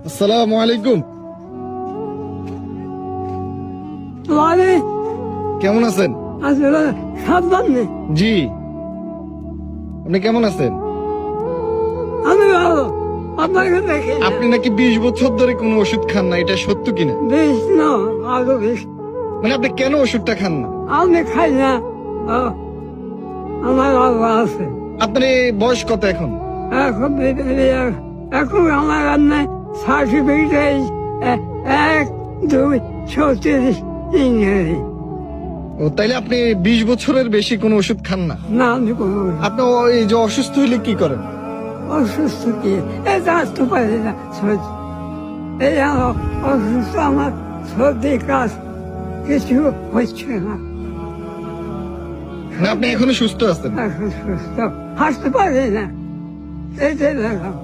আসসালামু আলাইকুম। কেমন আছেন? সাবধানে জি, আপনি কেমন আছেন? আমি ভালো। আপনাকে দেখি আপনি নাকি 20 বছর ধরে কোনো ওষুধ খান না, এটা সত্য কিনা? বেশ না আরো বেশ মানে আপনি কেন ওষুধটা খান না? আমি খাই না। আমার আল্লাহ আছে। আপনার এই বয়স কত এখন? এখন এখন আমার রান্নায় সার্টিফিকেট 1, 2, 36 ইংরেজি। ও, তাইলে আপনি 20 বছরের বেশি কোনো ওষুধ খান না? না আমি কোনো আপনি এই যে অসুস্থ হইলে কি করেন? অসুস্থ কি এই আসতে পারি না এই অসুস্থ আমার সর্দি কাজ কিছু হচ্ছে না। না, আপনি এখনো সুস্থ আছেন? এখন সুস্থ হাসতে পারি না এইটাই দেখলাম।